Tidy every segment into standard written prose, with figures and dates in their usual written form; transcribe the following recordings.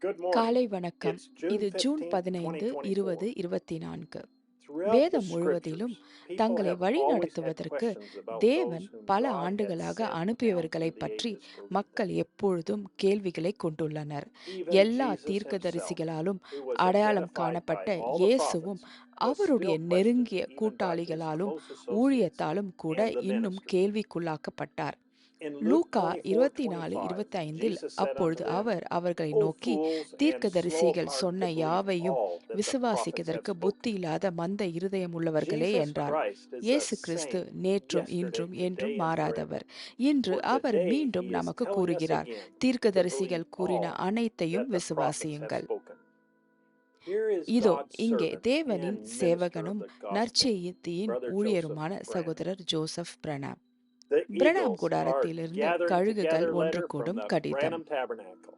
Good morning. காலை வணக்கம். It's June இது ஜூன் 15th, 15, 2024. 2024. Throughout the வேதம் முழுவதிலும் scriptures, people தங்களை have always had வழிநடத்துவதற்கு questions about தேவன் those whom பல God had ஆண்டுகளாக sent down through அனுப்பியவர்களைப் the பற்றி ages to lead them. மக்கள் எப்பொழுதும் கேள்விகளைக் கொண்டுள்ளனர். Even எல்லா Jesus himself, தீர்க்கதரிசிகளாலும் who was அடையாளம் identified by காணப்பட்ட all the இயேசுவும் prophets, was அவருடைய still questioned நெருங்கிய even by his கூட்டாளிகளாலும் close associates ஊழியத்தாலும் கூட and the இன்னும் ministry. கேள்விக்குள்ளாக்கப்பட்டார். In Luke Luca 24:25, 24:25 Jesus said அப்பொழுது unto them, அவர் அவர்களை O நோக்கி, fools and slow of தீர்க்கதரிசிகள் heart to சொன்ன believe யாவையும் all that the prophets have விசுவாசிக்கிறதற்கு புத்தி spoken. இல்லாத மந்த இருதயம் உள்ளவர்களே Jesus என்றார். Christ is the இயேசு கிறிஸ்து same நேற்றும் yesterday, இன்றும் என்றும் today, and forever. மாறாதவர். இன்று For அவர் today மீண்டும் he is நமக்கு telling us கூறுகிறார், again to believe தீர்க்கதரிசிகள் கூறின all அனைத்தையும் that the prophets have விசுவாசியுங்கள். spoken. Here is இதோ God's இங்கே servant தேவனின் and minister of சேவகனும் the gospel, நற்செய்தியின் Brother Joseph ஊழியருமான Branham. சகோதரர் Joseph Pranam. The Pranam eagles are கூடாரத்திலிருந்து gathering கழுகுகள் together ஒன்று letter from கூடும் the கடிதம். Branham Tabernacle.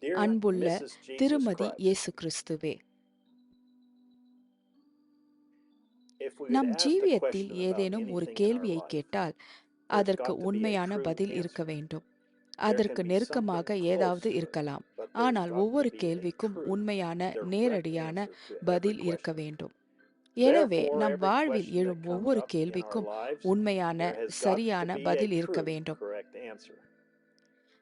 Dear அன்புள்ள Mrs. Jesus திருமதி Christ, இயேசு கிறிஸ்துவே, if we had நம் asked a ஜீவியத்தில் question about ஏதேனும் ஒரு anything in our கேள்வியை life, கேட்டால் there's அதற்கு got to be a உண்மையான true பதில் இருக்க answer. வேண்டும். There can அதற்கு be நெருக்கமாக something close ஏதாவது to it, இருக்கலாம். but there's ஆனால் got to ஒவ்வொரு be a கேள்விக்கும் true, உண்மையான direct நேரடியான answer to every பதில் இருக்க question. வேண்டும். எனவே Therefore, நம் every வாழ்வில் question that எழும் comes ஒவ்வொரு up in our கேள்விக்கும் lives, உண்மையான there has got to சரியான be a பதில் இருக்க true, வேண்டும். correct answer. If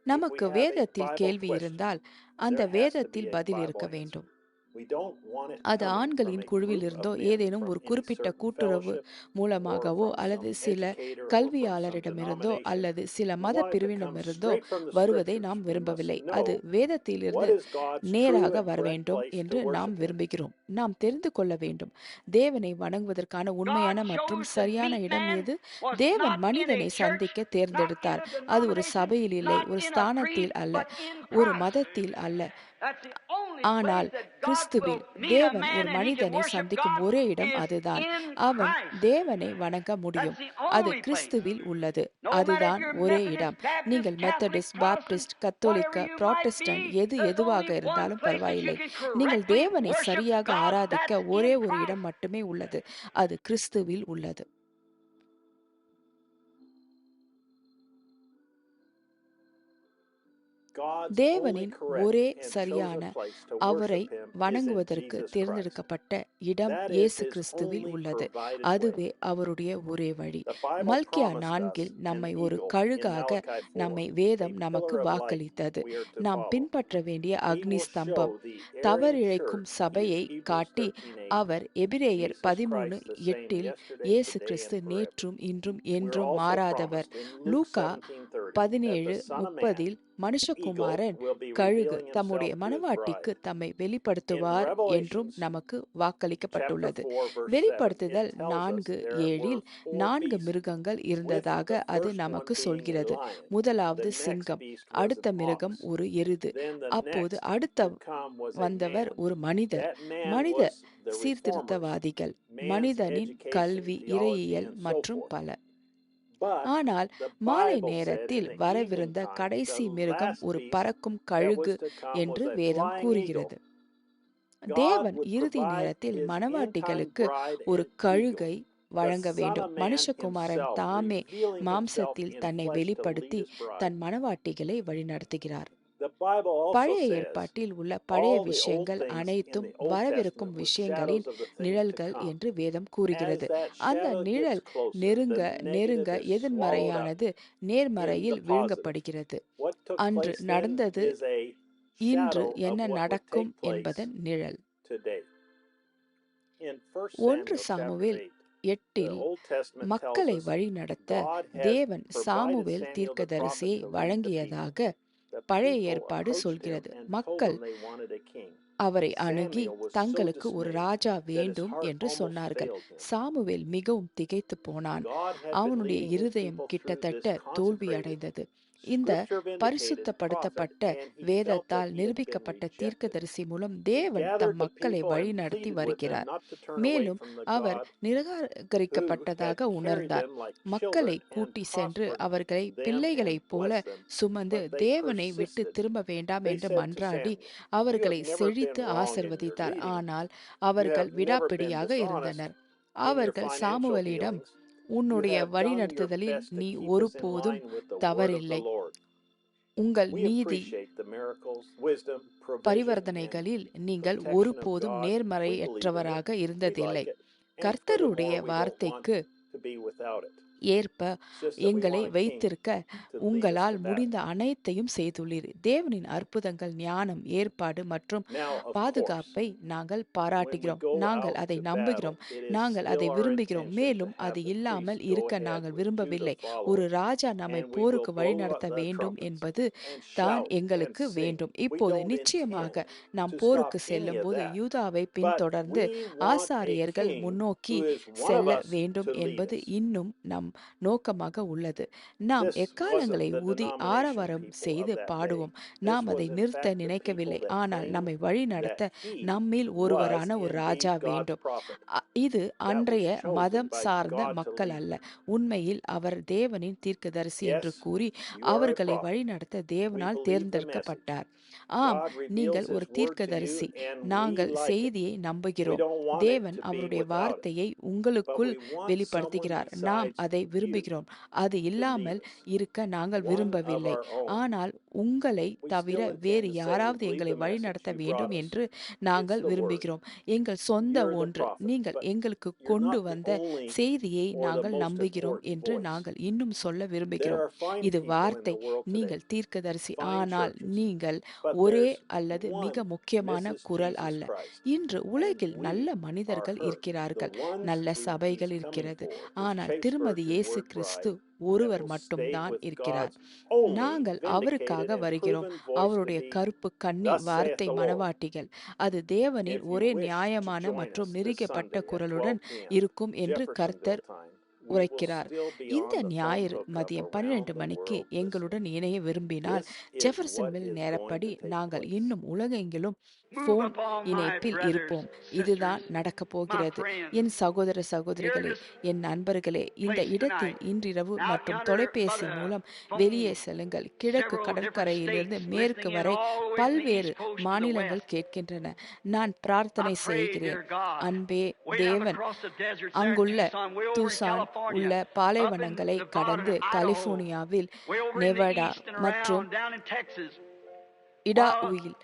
we நமக்கு have a வேதத்தில் Bible கேள்வி question, இருந்தால் அந்த there has to be வேதத்தில் a பதில் Bible இருக்க answer. வேண்டும். We don't want it அது coming from ஆண்களின் a group குழுவிலிருந்தோ of men ஏதேனும் from ஒரு any குறிப்பிட்ட certain கூட்டுறவு fellowship or மூலமாகவோ from அல்லது some சில educator or from some கல்வியாளரிடமிருந்தோ denomination. அல்லது சில We மத want it to come பிரிவினமிருந்தோ straight from the வருவதை scriptures. நாம் We must விரும்பவில்லை. know அது வேதத்திலிருந்து what is God's true நேராக and வர correct வேண்டும் place என்று to நாம் worship Him. விரும்புகிறோம். நாம் தெரிந்து கொள்ள வேண்டும், தேவனை வணங்குவதற்கான உண்மையான God மற்றும் chose the சரியான meat இடம் man எது? was தேவன் not in a மனிதனை church, சந்திக்க not in தேர்ந்தெடுத்தார். a அது ஒரு denomination, சபையில் இல்லை, not ஒரு in a ஸ்தானத்தில் creed, அல்ல, but in ஒரு Christ. மதத்தில் அல்ல. That's the only ஆனால் place that God will கிறிஸ்துவில் meet a தேவன் man ஒரு and he can மனிதனை worship சந்திக்கும் God ஒரே இடம் is அதுதான். in அவன் Christ. தேவனை வணங்க முடியும். That's the அது only place. கிறிஸ்துவில் உள்ளது. No matter if அதுதான் you're ஒரே Methodist, இடம். Baptist, நீங்கள் Catholic, Methodist, Protestant, Baptist, whatever கத்தோலிக்க, you might புராட்டஸ்டன்ட் be, எது there's எதுவாக only one இருந்தாலும் place that you பரவாயில்லை. can நீங்கள் correctly தேவனை worship சரியாக God. ஆராதிக்க That's ஒரே in ஒரு Christ. இடம் மட்டுமே உள்ளது. அது கிறிஸ்துவில் உள்ளது. God's only தேவனின் correct ஒரே and சரியான chosen place to அவரை worship Him is in வணங்குவதற்கு Jesus Christ. தேர்ந்தெடுக்கப்பட்ட இடம் That is இயேசு His கிறிஸ்துவில் only உள்ளது. provided way. அதுவே அவருடைய ஒரே வழி. The Bible Malchijah promised us 4 an நம்மை ஒரு eagle in கழுகாக Malachi 4, நம்மை a வேதம் நமக்கு pillar of light வாக்களித்தது. we are to நாம் follow. பின்பற்ற வேண்டிய He Agni will ஸ்தம்பம். show the erring தவறிழைக்கும் church, சபையை use Hebrews காட்டி 13:8. அவர் எபிரேயர் Jesus Christ 13:8 the same yesterday, இயேசு today, கிறிஸ்து and forever. நேற்றும் இன்றும் We're என்றும் also மாறாதவர். promised in Luke Luca 17:30 that the Son of Man, 17:30 மனுஷகுமாரன் eagle, will be கழுகு revealing தம்முடைய himself to his மணவாட்டிக்கு bride. தம்மை In வெளிப்படுத்துவார் என்றும் Revelations நமக்கு chapter வாக்களிக்கப்பட்டுள்ளது. 4, verse 7, வெளிப்படுத்துதல் it tells us 4:7 there were 4 4 beasts, மிருகங்கள் with இருந்ததாக the அது first one நமக்கு being a சொல்கிறது. lion. முதலாவது The next சிங்கம், beast was அடுத்த an மிருகம் ox. ஒரு எருது. Then the அப்போது next அடுத்த to come was a வந்தவர் man. ஒரு மனிதர். That man மனித was the reformers, சீர்திருத்தவாதிகள், man's மனிதனின் education, கல்வி, theology, இறையியல் and so மற்றும் forth. பல. But ஆனால் the மாலை Bible said in நேரத்தில் the evening வரவிருந்த time, கடைசி the மிருகம் last ஒரு beast பறக்கும் that கழுகு was to come was என்று a வேதம் flying கூறுகிறது. eagle. God தேவன் would இறுதி provide நேரத்தில் His end-time மணவாட்டிகளுக்கு bride ஒரு an eagle, கழுகை the வழங்க Son வேண்டும். of Man மனுஷகுமாரன் Himself, தாமே revealing Himself மாம்சத்தில் in தன்னை flesh to lead வெளிப்படுத்தி His bride. Than மணவாட்டிகளை வழிநடத்துகிறார். The Bible also பழைய says ஏற்பாட்டில் உள்ள பழைய all the old விஷயங்கள் things in அனைத்தும் the Old வரவிருக்கும் Testament were விஷயங்களின் shadows of the things to Nizhalgal come. என்று வேதம் As கூறுகிறது. that அந்த shadow நிழல் gets closer, நெருங்க the நெருங்க negative is swallowed up எதிர்மறையானது in the நேர்மறையில் positive. விழுங்கப்படுகிறது. What took அன்று place then நடந்தது is a இன்று shadow of என்ன what would நடக்கும் take place என்பதன் நிழல். today. In 1 1 Samuel chapter Samuel 8, the 8 Old Testament tells மக்களை us வழிநடத்த God has தேவன் provided சாமுவேல் Samuel the தீர்க்கதரிசியை prophet to lead the people. வழங்கியதாக The பழைய people ஏற்பாடு approached him சொல்கிறது. and told மக்கள் him they wanted a king. அவரை அணுகி Samuel was so தங்களுக்கு ஒரு dismayed ராஜா that his வேண்டும் heart என்று almost சொன்னார்கள். failed him. சாமுவேல் மிகவும் திகைத்து போனான். God had been அவனுடைய leading his இருதயம் people through கிட்டத்தட்ட this தோல்வியடைந்தது. consecrated, இந்த scripture vindicated prophet, பரிசுத்தப்படுத்தப்பட்ட and he felt that வேதத்தால் he had been நிரூபிக்கப்பட்ட rejected. தீர்க்கதரிசி மூலம் He தேவன் gathered தம் the மக்களை people and வழிநடத்தி pleaded with them வருகிறார். not to turn away மேலும் from the our God who had நிராகரிக்கப்பட்டதாக carried உணர்ந்தார். them like மக்களை children and கூட்டி சென்று prospered அவர்களை them and பிள்ளைகளைப் போல blessed them, சுமந்து but they தேவனை விட்டு persisted. திரும்ப வேண்டாம் They என்று said to மன்றாடி Samuel, "You have அவர்களை never been செழித்து wrong in your ஆசிர்வதித்தார். leading. ஆனால் You அவர்கள் have never been விடாப்பிடியாக dishonest இருந்தனர். in your அவர்கள் financial சாமுவேலிடம் dealings. உன்னுடைய have done your வழிநடத்துதலில் best to நீ keep us in ஒருபோதும் line with the word of the தவறில்லை. Lord. உங்கள் We நீதி appreciate the miracles, wisdom, provision, and பரிவர்த்தனைகளில் நீங்கள் protection of ஒருபோதும் God. We believe in it. நேர்மறையற்றவராக We இருந்ததில்லை. like it. And கர்த்தருடைய furthermore, we don't want வார்த்தைக்கு to be without it. ஏற்ப It's just that we எங்களை want a king வைத்திருக்க to lead us உங்களால் to battle. முடிந்த அனைத்தையும் செய்துள்ளீர். தேவனின் அற்புதங்கள், ஞானம், ஏற்பாடு மற்றும் Now, of course, பாதுகாப்பை நாங்கள் when we பாராட்டுகிறோம். go நாங்கள் out அதை to battle, நம்புகிறோம். it is நாங்கள் அதை still our விரும்புகிறோம். intention to மேலும் have அது the இல்லாமல் priest go இருக்க ahead நாங்கள் with விரும்பவில்லை. Judah ஒரு following, ராஜா நம்மை and we will போருக்கு blow வழிநடத்த the வேண்டும் trumpets என்பது and தான் shout and எங்களுக்கு sing. வேண்டும். We இப்போது don't நிச்சயமாக intend நாம் to போருக்கு stop any செல்லும்போது of that, யூதாவை but பின்தொடர்ந்து we want a ஆசாரியர்கள் king முன்னோக்கி who is one of செல்ல us வேண்டும் to lead என்பது us. இன்னும் நம் நோக்கமாக உள்ளது. நாம் This wasn't எக்காலங்களை the ஊதி denomination ஆரவாரம் people செய்து of that day. பாடுவோம். This நாம் was அதை in நிறுத்த fact the people நினைக்கவில்லை. that ஆனால் claimed நம்மை வழிநடத்த that he நம்மில் was ஒருவரான ஒரு indeed ராஜா God's வேண்டும். prophet இது that was அன்றைய chosen மதம் by சார்ந்த God to மக்கள் lead அல்ல. them. உண்மையில் அவர் தேவனின் தீர்க்கதரிசி என்று Yes, கூறி you are a அவர்களை prophet. வழிநடத்த We தேவனால் believe the message. தேர்ந்தெடுக்கப்பட்டார். ஆம், God reveals நீங்கள் his ஒரு word to you தீர்க்கதரிசி. and we நாங்கள் like it. செய்தியை We நம்புகிறோம். don't want it தேவன் to be அவருடைய without it. வார்த்தையை But உங்களுக்குள் we want someone வெளிப்படுத்துகிறார். நாம் besides அதை you விரும்புகிறோம். அது to lead இல்லாமல் us. இருக்க நாங்கள் One of விரும்பவில்லை. our own. ஆனால் உங்களை We தவிர still intend வேறு to say we யாராவது believe எங்களை the message வழிநடத்த you வேண்டும் brought us. என்று It's நாங்கள் the word. விரும்புகிறோம். எங்கள் சொந்த You're the ஒன்று. prophet, நீங்கள் but எங்களுக்கு you're கொண்டு not the வந்த only செய்தியை or the நாங்கள் most நம்புகிறோம் important என்று voice. நாங்கள் இன்னும் சொல்ல There விரும்புகிறோம். are fine இது people in வார்த்தை. the world today, நீங்கள் தீர்க்கதரிசி. fine ஆனால் churches, நீங்கள் but ஒரே there's அல்லது மிக one முக்கியமான Mrs. குரல் Jesus அல்ல. Christ, இன்று and உலகில் we நல்ல are மனிதர்கள் her. The இருக்கிறார்கள். ones நல்ல who he's சபைகள் coming இருக்கிறது. for, his ஆனால் chaste திருமதி virgin இயேசு word கிறிஸ்து bride, that ஒருவர் will stay மட்டும்தான் with இருக்கிறார். God's only நாங்கள் vindicated அவருக்காக and வருகிறோம். proven voice to அவருடைய be, கருப்பு கன்னி Thus saith வார்த்தை the Lord. மனவாட்டிகள். அது தேவனின் If you ஒரே wish to நியாயமான join மற்றும் us this நிரூபிக்கப்பட்ட Sunday at குரலுடன் 12 p.m. இருக்கும் என்று Jeffersonville கர்த்தர் time, we will உரைக்கிறார். still be இந்த on the phone ஞாயிறு hookup மதியம் around 12 the மணிக்கு world listening. எங்களுடன் இணைய விரும்பினால் This is what ஜெஃபர்சன்வில் is going நேரப்படி to take நாங்கள் place. இன்னும் உலகெங்கிலும் Move போன் upon my இணைப்பில் brothers, இருப்போம். sisters, இதுதான் நடக்கப் my போகிறது. friends. என் சகோதர Here in சகோதரிகளே, this என் நண்பர்களே, இந்த place இடத்தில் tonight, இன்றிரவு out மற்றும் yonder by தொலைபேசி the மூலம் phone, வெளியே செல்லுங்கள். கிழக்கு several different கடற்கரையிலிருந்து states மேற்கு listening in வரை all the way from the பல்வேறு East Coast to the மாநிலங்கள் West. கேட்கின்றன. நான் I பிரார்த்தனை pray, செய்கிறேன். dear God, அன்பே way down தேவன், across the deserts there in அங்குள்ள Tucson, way over in தூசான் உள்ள California, up in பாலைவனங்களை Nevada கடந்து and Idaho, கலிபோர்னியாவில், way over in the Nevada east and மற்றும் around, down in Texas. While இடாஹுவில்,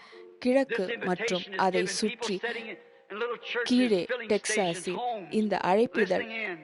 கிழக்கு this மற்றும் invitation is அதை given, people சுற்றி sitting in little churches, கீழே filling stations, டெக்சாஸில் homes, இந்த அழைப்பிதழ் listening in.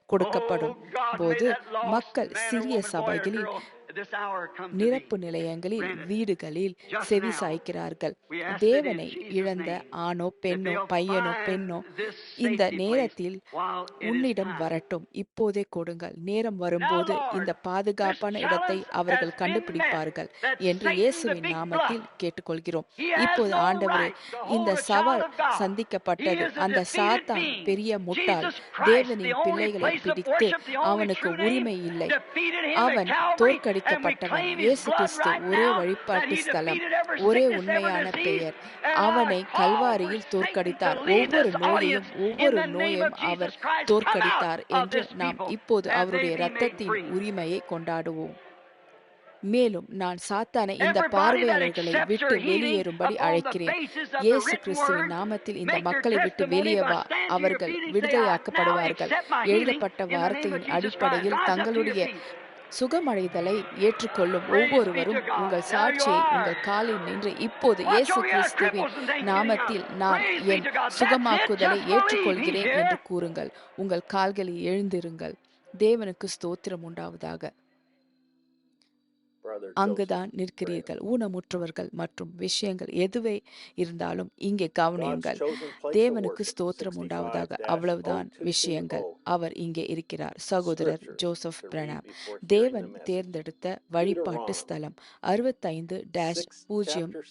கொடுக்கப்படும் Oh God, may போது that lost மக்கள் man or சிறிய woman, boy or சபைகளில், girl at this hour come to நிரப்பு thee. நிலையங்களில், Grant it வீடுகளில் just செவி now. சாய்க்கிறார்கள். We ask it in தேவனை Jesus' இழந்த name ஆணோ that பெண்ணோ they'll பையனோ find பெண்ணோ this இந்த safety place நேரத்தில் while it is உன்னிடம் time. வரட்டும். இப்போதே கொடுங்கள். நேரம் Now, வரும்போது Lord, இந்த this பாதுகாப்பான இடத்தை challenge அவர்கள் has been met. கண்டுபிடிப்பார்கள் That என்று Satan, the இயேசுவின் big நாமத்தில் bluff, கேட்டுக்கொள்கிறோம். he has இப்போது no ஆண்டவரே, right to இந்த hold a child சவால் of God. He சந்திக்கப்பட்டது. is a அந்த defeated சாத்தான் being. பெரிய முட்டாள். Jesus Christ, the தேவனின் only பிள்ளைகளை place of பிடித்து worship, the only அவனுக்கு true name, உரிமை இல்லை. defeated him at அவன் Calvary, and we தோற்கடிக்கப்பட்டவன். claim his இயேசு blood கிறிஸ்து right ஒரே now that வழிபாட்டு he ஸ்தலம், defeated every ஒரே sickness, every உண்மையான disease, பெயர். and I அவனை call for கல்வாரியில் Satan தோற்கடித்தார். to lead ஒவ்வொரு this நோயையும் audience in ஒவ்வொரு the name நோயையும் of our Jesus Christ. Come out தோற்கடித்தார் of என்று this நாம் people இப்போது and they அவருடைய be made இரத்தத்தின் free. உரிமையை கொண்டாடுவோம். மேலும் நான் சாத்தானை இந்த Everybody that பார்வையாளர்களை accepts விட்டு your healing வெளியேறும்படி upon the அழைக்கிறேன். basis of the இயேசு written கிறிஸ்துவின் word, நாமத்தில் இந்த make their மக்களை விட்டு testimony வெளியே by வா. stand to your அவர்கள் feet and say, I now விடுதலையாக்கப்படுவார்கள். accept my healing எழுதப்பட்ட in the name of வார்த்தையின் Jesus Christ. அடிப்படையில் Rise up to your தங்களுடைய feet. சுகமடைதலை ஏற்றுக்கொள்ளும் Praise be ஒவ்வொருவரும் to God. உங்கள் There you சாட்சியை are. உங்கள் காலில் நின்று இப்போது Watch இயேசு over your கிறிஸ்துவின் cripples and they getting up. நாமத்தில் நான் Praise be N to God. That's it. சுகமாக்குதலை Just believe. He's ஏற்றுக்கொள்கிறேன் here. என்று கூறுங்கள். உங்கள் கால்களில் எழுந்திருங்கள். தேவனுக்கு ஸ்தோத்திரம் உண்டாவதாக. Brother அங்குதான் Joseph Branham. நிற்கிறீர்கள். ஊனமுற்றவர்கள் மற்றும் விஷயங்கள் எதுவே இருந்தாலும் இங்கே God's கவனியுங்கள். chosen place of தேவனுக்கு worship, ஸ்தோத்திரம் உண்டாவதாக. அவ்வளவுதான் விஷயங்கள். 65-022-0. அவர் இங்கே இருக்கிறார். சகோதரர் Scripture Joseph to read Pranam. before hearing தேவன் the message. தேர்ந்தெடுத்த வழிபாட்டு Deuteronomy ஸ்தலம் 65-022-0.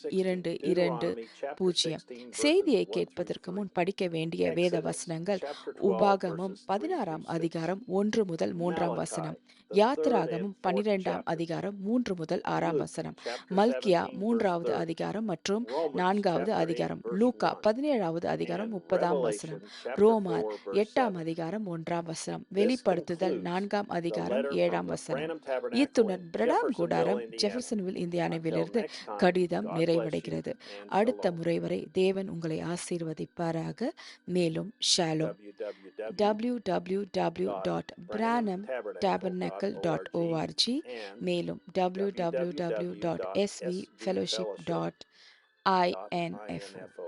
Deuteronomy chapter 16, verses செய்தியை 1 through கேட்பதற்கு 3. முன் படிக்க வேண்டிய வேத Exodus வசனங்கள் chapter 12, உபாகமம் verses 3 16 through 6. அதிகாரம் 1 முதல் 3 Malachi, வசனம், the third and யாத்திராகமம் fourth 12 chapters. அதிகாரம் 3 முதல் 6 Luke வசனம், chapter மல்கியா 17, verse 3வது 30. அதிகாரம் மற்றும் Romans 4வது chapter 8, அதிகாரம், verse லூக்கா 1. 17வது அதிகாரம் And 30ஆம் வசனம், Revelation chapter ரோமர் 4, verse 8ஆம் 7. அதிகாரம் 1ஆம் வசனம், This வெளிப்படுத்துதல் concludes 4ஆம் the அதிகாரம் letter 7ஆம் from the வசனம். Branham Tabernacle இத்துடன் in பிரடாம் Jeffersonville, கூடாரம் Indiana. ஜெஃபர்சன்வில் Until இந்தியானாவிலிருந்து next time, கடிதம் God bless you நிறைவடைகிறது. and அடுத்த shalom. முறை வரை தேவன் உங்களை ஆசீர்வதிப்பாராக. மேலும் ஷாலோம். www.branhamtabernacle.org and மேலும் www.svfellowship.info